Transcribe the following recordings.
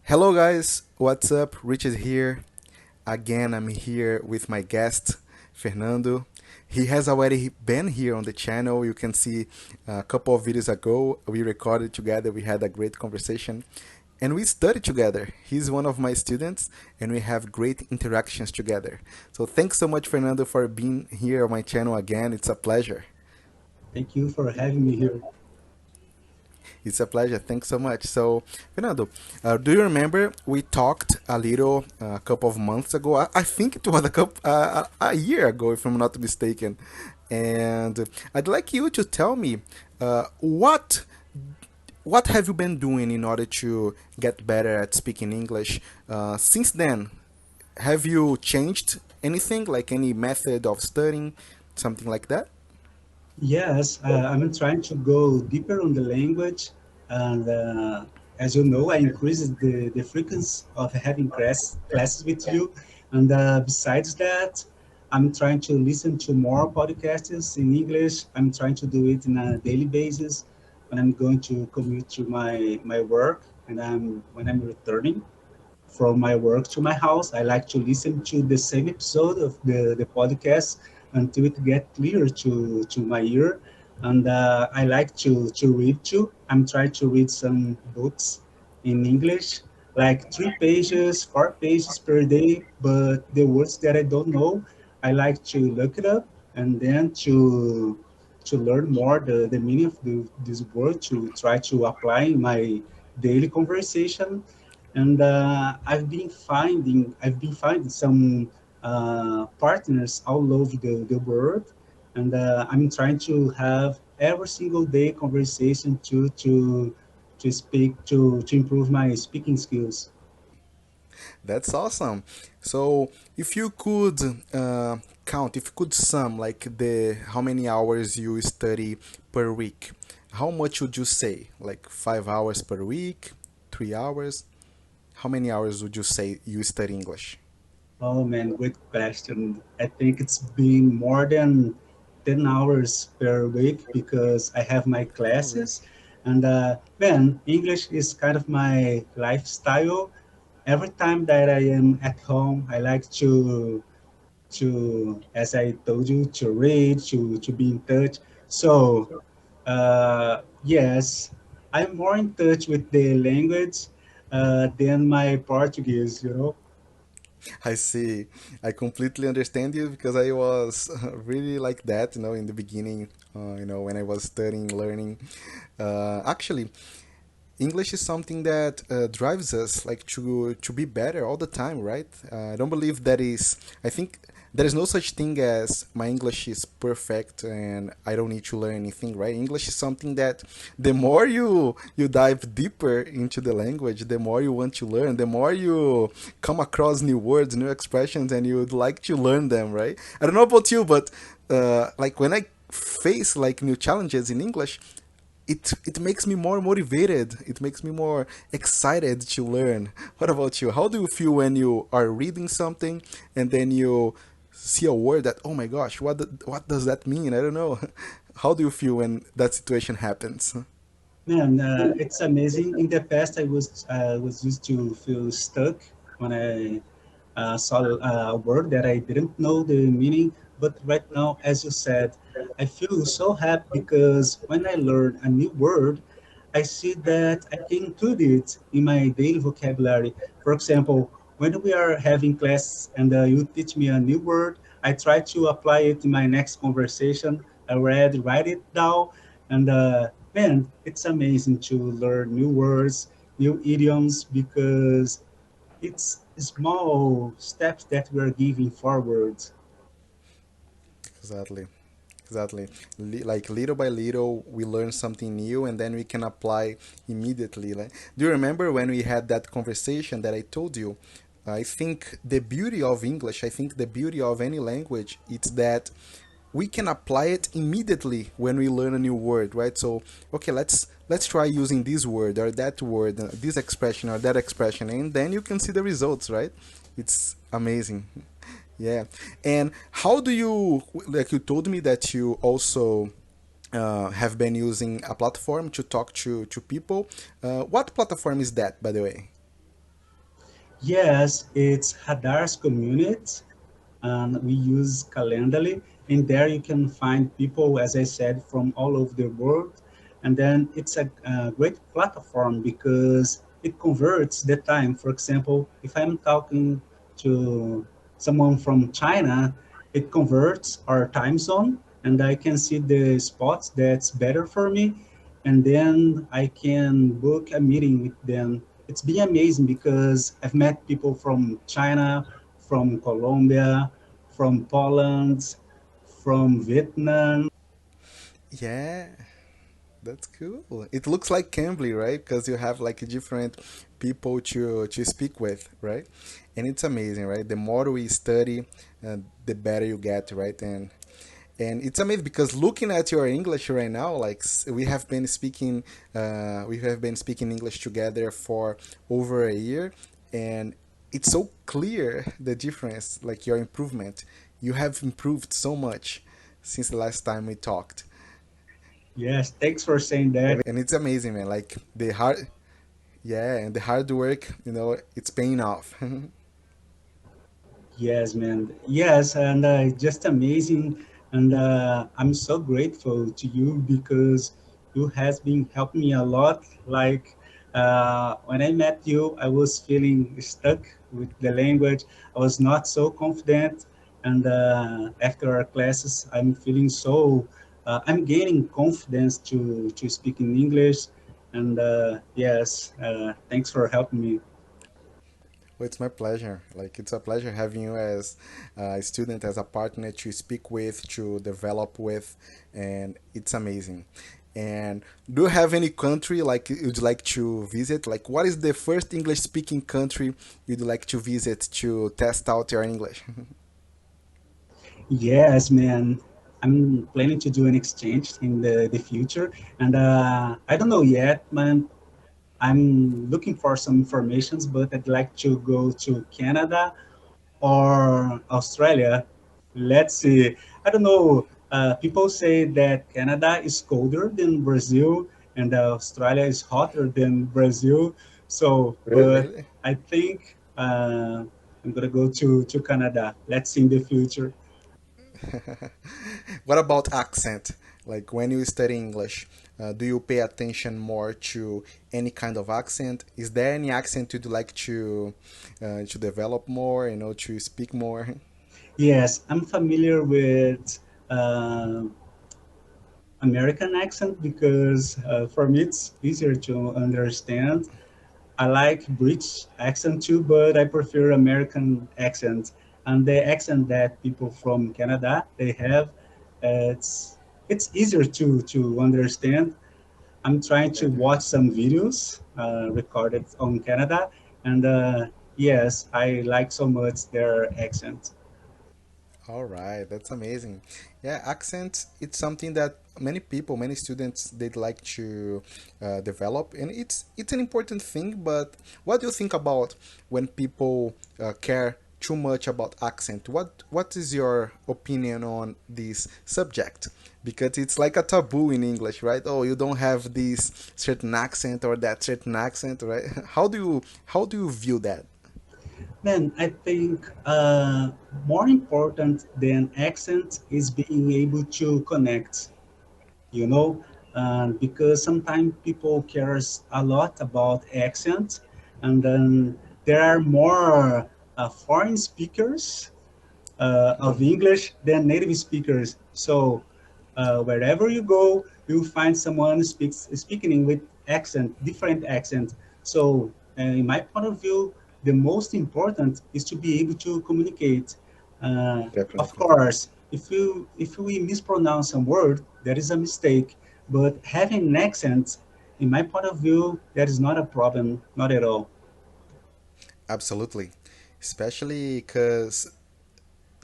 Hello guys, what's up? Richard here. Again, I'm here with my guest, Fernando. He has already been here on the channel. You can see a couple of videos ago, we recorded together, we had a great conversation, and we studied together. He's one of my students, and we have great interactions together. So thanks so much, Fernando, for being here on my channel again. It's a pleasure. Thank you for having me here. It's a pleasure. Thanks so much. So, Fernando, do you remember we talked a little a couple of months ago? I think it was a year ago, if I'm not mistaken. And I'd like you to tell me what have you been doing in order to get better at speaking English since then? Have you changed anything, like any method of studying, something like that? Yes, I'm trying to go deeper on the language, and as you know, I increased the frequency of having classes with you. And besides that, I'm trying to listen to more podcasts in English. I'm trying to do it on a daily basis when I'm going to commute to my work, and when I'm returning from my work to my house. I like to listen to the same episode of the podcast until it get clear to my ear. And I like to read too. I'm trying to read some books in English, like 3 pages, 4 pages per day. But the words that I don't know, I like to look it up and then to learn more the meaning of this word to try to apply in my daily conversation. And I've been finding some partners all over the world, and I'm trying to have every single day conversation to speak to improve my speaking skills. That's awesome. So, if you could count, if you could sum like the how many hours you study per week, how much would you say? Like 5 hours per week, 3 hours? How many hours would you say you study English? Oh man, great question. I think it's been more than 10 hours per week because I have my Oh, really? classes. And man, English is kind of my lifestyle. Every time that I am at home, I like to, as I told you, to read, to be in touch. So, yes, I'm more in touch with the language than my Portuguese. I see. I completely understand you because I was really like that, in the beginning, when I was studying, learning. Actually, English is something that drives us like to be better all the time, right? I don't believe that is. I think there is no such thing as my English is perfect and I don't need to learn anything, right? English is something that the more you dive deeper into the language, the more you want to learn, the more you come across new words, new expressions, and you'd like to learn them, right? I don't know about you, but like when I face like new challenges in English, it makes me more motivated. It makes me more excited to learn. What about you? How do you feel when you are reading something and then you see a word that, oh my gosh, what does that mean? I don't know. How do you feel when that situation happens? Man, it's amazing. In the past, I was used to feel stuck when I saw a word that I didn't know the meaning. But right now, as you said, I feel so happy because when I learn a new word, I see that I can include it in my daily vocabulary. For example, when we are having class and you teach me a new word, I try to apply it in my next conversation. I write it down, and man, it's amazing to learn new words, new idioms because it's small steps that we're giving forward. Exactly. Exactly. Like little by little, we learn something new, and then we can apply immediately. Like, do you remember when we had that conversation that I told you? I think the beauty of English, I think the beauty of any language, it's that we can apply it immediately when we learn a new word, right? So, okay, let's try using this word or that word, this expression or that expression, and then you can see the results, right? It's amazing. Yeah. And how do you, like you told me that you also have been using a platform to talk to people. What platform is that, by the way? Yes, it's Hadar's community, and we use Calendly. In there, you can find people, as I said, from all over the world. And then it's a great platform because it converts the time. For example, if I'm talking to someone from China, it converts our time zone, and I can see the spots that's better for me. And then I can book a meeting with them. It's been amazing because I've met people from China, from Colombia, from Poland, from Vietnam. Yeah, that's cool. It looks like Cambly, right? Because you have like different people to speak with, right? And it's amazing, right? The more we study, the better you get, right? And it's amazing because looking at your English right now, like we have been speaking English together for over a year, and it's so clear the difference, like your improvement. You have improved so much since the last time we talked, Yes, thanks for saying that. and it's amazing, man. Like the hard, yeah, and the hard work, it's paying off. Yes, man. Yes, and just amazing. And I'm so grateful to you because you has been helping me a lot. Like when I met you, I was feeling stuck with the language. I was not so confident. And after our classes, I'm feeling so, I'm gaining confidence to speak in English. And yes, thanks for helping me. Well, it's my pleasure. Like, it's a pleasure having you as a student, as a partner to speak with, to develop with, and it's amazing. And do you have any country like you'd like to visit? Like, what is the first English-speaking country you'd like to visit to test out your English? Yes, man. I'm planning to do an exchange in the future. And I don't know yet, man. I'm looking for some informations, but I'd like to go to Canada or Australia. Let's see. I don't know. People say that Canada is colder than Brazil and Australia is hotter than Brazil. So, but Really? I think I'm gonna go to Canada. Let's see in the future. What about accent? Like when you study English, do you pay attention more to any kind of accent? Is there any accent you'd like to develop more? To speak more? Yes, I'm familiar with uh, American accent because for me it's easier to understand. I like British accent too, but I prefer American accent. And the accent that people from Canada they have, it's easier to understand. I'm trying to watch some videos recorded on Canada, and yes, I like so much their accent. All right, that's amazing. Yeah, accent, it's something that many people, many students, they'd like to develop, and it's an important thing. But what do you think about when people care too much about accent? What is your opinion on this subject? Because it's like a taboo in English, right? Oh, you don't have this certain accent or that certain accent, right? How do you view that? Then I think more important than accent is being able to connect, you know, because sometimes people cares a lot about accent, and then there are more foreign speakers of English than native speakers. So wherever you go, you'll find someone speaking with accent, different accent. So in my point of view, the most important is to be able to communicate. Of Definitely. course, if we mispronounce some word, that is a mistake. But having an accent, in my point of view, that is not a problem, not at all. Absolutely. Especially because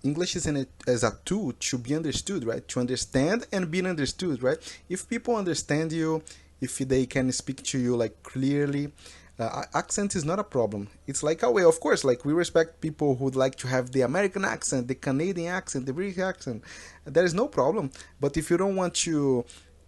English is as a tool to be understood, right? To understand and be understood, right? If people understand you, if they can speak to you like clearly, accent is not a problem. It's like a way, of course, like we respect people who'd like to have the American accent, the Canadian accent, the British accent. There is no problem. But if you don't want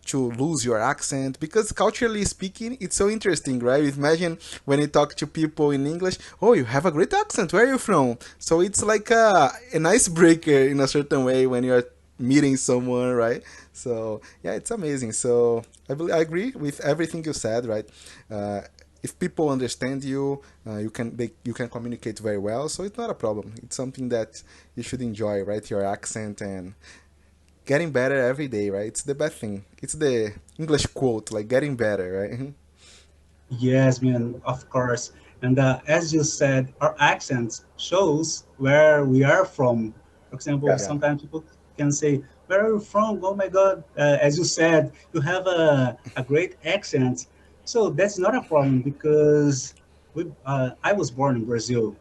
to lose your accent, because culturally speaking it's so interesting, right? Imagine when you talk to people in English, oh, you have a great accent, where are you from? So it's like an icebreaker in a certain way when you're meeting someone, right? So yeah, it's amazing. So I agree with everything you said, right? uh, if people understand you, you can communicate very well, so it's not a problem. It's something that you should enjoy, right? Your accent and getting better every day, right? It's the best thing. It's the English quote, like getting better, right? Yes, man, of course. And as you said, our accents shows where we are from. For example, Yeah, sometimes people can say, "Where are you from?" Oh my God! As you said, you have a great accent. So that's not a problem because I was born in Brazil.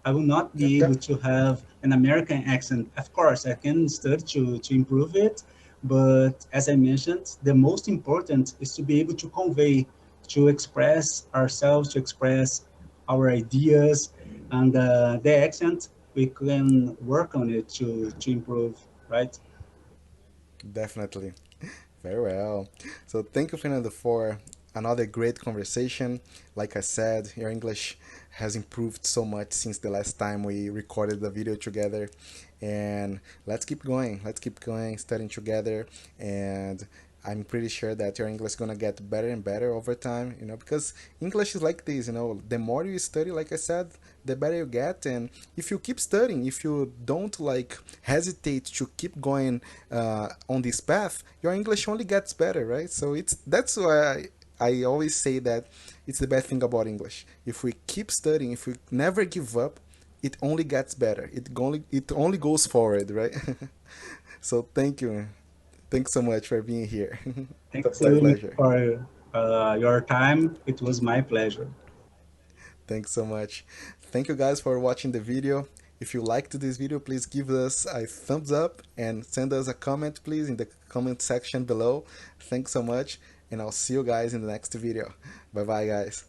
I will not yeah, be able to have an American accent. Of course, I can study to improve it, but as I mentioned, the most important is to be able to convey, to express ourselves, to express our ideas, and the accent, we can work on it to improve, right? definitely. Very well. So thank you, Fernando, for another great conversation. Like I said, your English has improved so much since the last time we recorded the video together. And let's keep going. Let's keep going, studying together. And I'm pretty sure that your English is gonna get better and better over time, because English is like this, the more you study, like I said, the better you get. And if you keep studying, if you don't like hesitate to keep going on this path, your English only gets better, right? So that's why I always say that it's the best thing about English. If we keep studying, if we never give up, it only gets better. It only goes forward, right? So thank you. Thanks so much for being here. Thanks It's my pleasure. for your time. It was my pleasure. Thanks so much. Thank you guys for watching the video. If you liked this video, please give us a thumbs up and send us a comment, please, in the comment section below. Thanks so much, and I'll see you guys in the next video. Bye bye, guys.